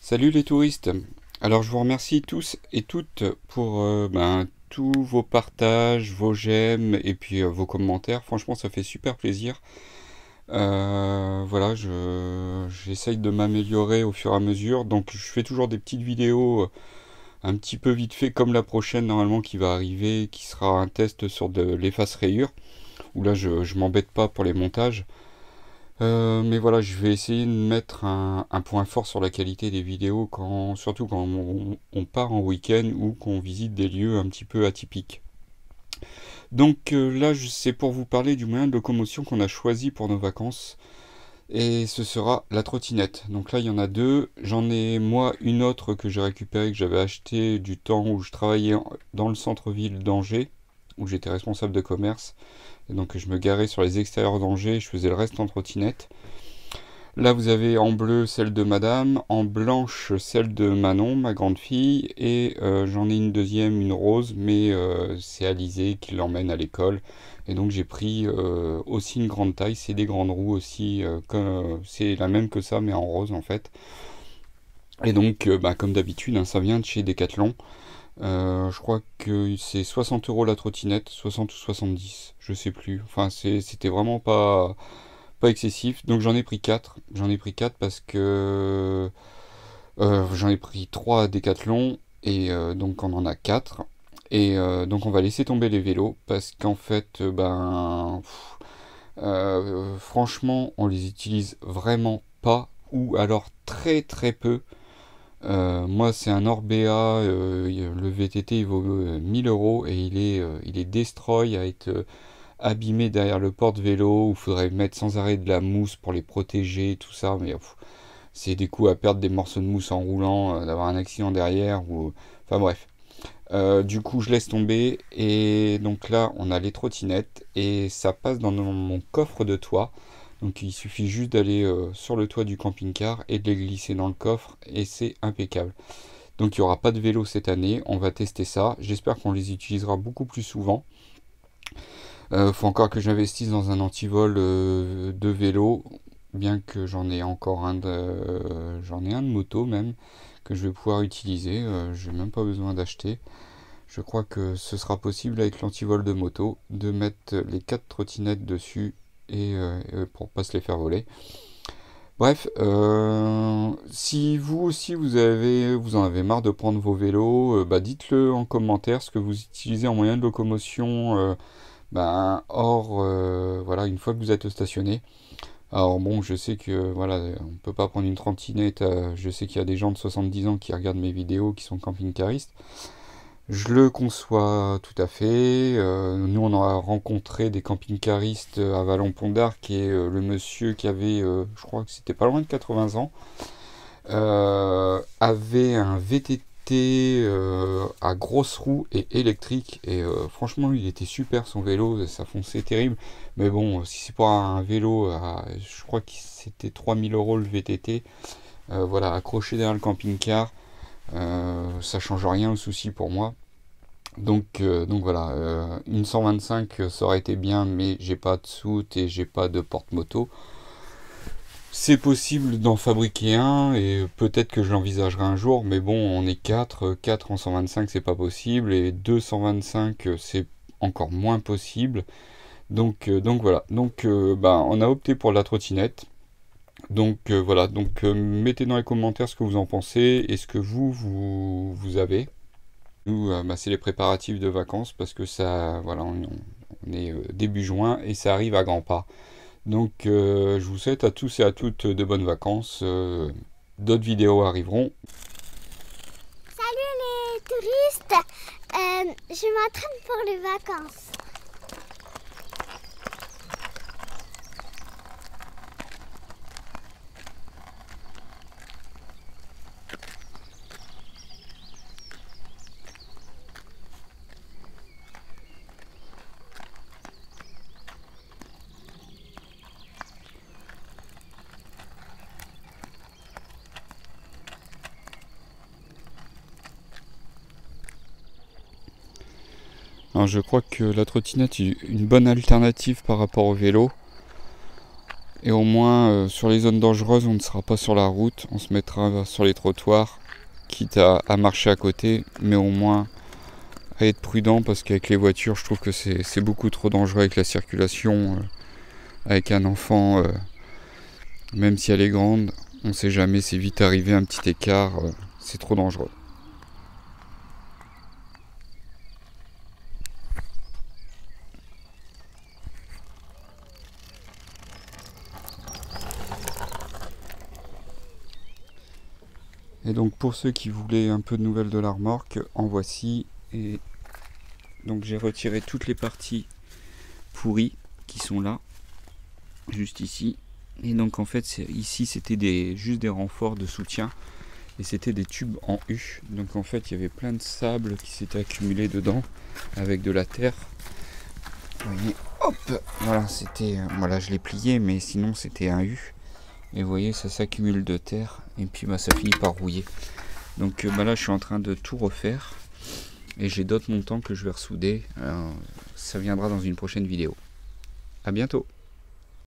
Salut les touristes. Alors je vous remercie tous et toutes pour tous vos partages, vos j'aime et puis vos commentaires. Franchement, ça fait super plaisir. Voilà, j'essaye de m'améliorer au fur et à mesure. Donc je fais toujours des petites vidéos un petit peu vite fait comme la prochaine normalement qui va arriver, qui sera un test sur de l'efface rayure. Où là je m'embête pas pour les montages. Mais voilà, je vais essayer de mettre un point fort sur la qualité des vidéos, surtout quand on part en week-end ou qu'on visite des lieux un petit peu atypiques. Donc là, c'est pour vous parler du moyen de locomotion qu'on a choisi pour nos vacances. Et ce sera la trottinette. Donc là, il y en a deux. J'en ai moi une autre que j'ai récupérée, que j'avais acheté du temps où je travaillais dans le centre-ville d'Angers, où j'étais responsable de commerce. Et donc je me garais sur les extérieurs d'Angers, je faisais le reste en trottinette. Là vous avez en bleu celle de madame, en blanche celle de Manon, ma grande fille, et j'en ai une deuxième, une rose, mais c'est Alizé qui l'emmène à l'école. Et donc j'ai pris aussi une grande taille, c'est des grandes roues aussi, c'est la même que ça mais en rose en fait. Et donc comme d'habitude, hein, ça vient de chez Decathlon. Je crois que c'est 60 € la trottinette, 60 ou 70, je sais plus. Enfin, c'était vraiment pas excessif. Donc j'en ai pris 4. J'en ai pris 4 parce que j'en ai pris 3 à Decathlon et donc on en a 4. Et donc on va laisser tomber les vélos parce qu'en fait, franchement, on les utilise vraiment pas ou alors très très peu. Moi, c'est un Orbea, le VTT il vaut 1000 € et il est destroy à être abîmé derrière le porte-vélo où il faudrait mettre sans arrêt de la mousse pour les protéger, tout ça. Mais c'est des coups à perdre des morceaux de mousse en roulant, d'avoir un accident derrière. Enfin bref. Du coup, je laisse tomber et donc là, on a les trottinettes et ça passe dans mon coffre de toit. Donc il suffit juste d'aller sur le toit du camping-car et de les glisser dans le coffre et c'est impeccable. Donc il n'y aura pas de vélo cette année, on va tester ça. J'espère qu'on les utilisera beaucoup plus souvent. Faut encore que j'investisse dans un antivol de vélo, bien que j'en ai un de moto même que je vais pouvoir utiliser. Je n'ai même pas besoin d'acheter. Je crois que ce sera possible avec l'antivol de moto de mettre les 4 trottinettes dessus et pour pas se les faire voler. Bref, si vous aussi vous en avez marre de prendre vos vélos, dites-le en commentaire ce que vous utilisez en moyen de locomotion hors voilà une fois que vous êtes stationné. Alors bon, je sais que voilà, on peut pas prendre une trottinette. Je sais qu'il y a des gens de 70 ans qui regardent mes vidéos, qui sont camping-caristes. Je le conçois tout à fait. Nous, on a rencontré des camping-caristes à Vallon-Pont-d'Arc, qui est le monsieur qui avait, je crois que c'était pas loin de 80 ans, avait un VTT à grosses roues et électrique. Et franchement, il était super son vélo, ça fonçait terrible. Mais bon, si c'est pour un vélo, je crois que c'était 3000 € le VTT, voilà, accroché derrière le camping-car. Ça change rien au souci pour moi. Donc voilà, une 125 ça aurait été bien, mais j'ai pas de soute et j'ai pas de porte-moto. C'est possible d'en fabriquer un et peut-être que je l'envisagerai un jour, mais bon, on est 4 en 125 c'est pas possible et 225 c'est encore moins possible. Donc voilà, on a opté pour la trottinette. Donc voilà, mettez dans les commentaires ce que vous en pensez et ce que vous avez. Nous, c'est les préparatifs de vacances parce que ça, voilà, on est début juin et ça arrive à grands pas. Donc, je vous souhaite à tous et à toutes de bonnes vacances. D'autres vidéos arriveront. Salut les touristes, je m'entraîne pour les vacances. Alors, je crois que la trottinette est une bonne alternative par rapport au vélo. Et au moins sur les zones dangereuses on ne sera pas sur la route, on se mettra sur les trottoirs, quitte à marcher à côté, mais au moins à être prudent parce qu'avec les voitures je trouve que c'est beaucoup trop dangereux avec la circulation, avec un enfant, même si elle est grande, on sait jamais, c'est vite arrivé un petit écart, c'est trop dangereux. Et donc pour ceux qui voulaient un peu de nouvelles de la remorque, en voici. Et donc j'ai retiré toutes les parties pourries qui sont là, juste ici. Et donc en fait ici c'était juste des renforts de soutien. Et c'était des tubes en U. Donc en fait il y avait plein de sable qui s'était accumulé dedans avec de la terre. Vous voyez, hop, voilà, voilà, je l'ai plié, mais sinon c'était un U. Et vous voyez, ça s'accumule de terre et puis ça finit par rouiller. Donc là je suis en train de tout refaire et j'ai d'autres montants que je vais ressouder. Alors, ça viendra dans une prochaine vidéo. À bientôt.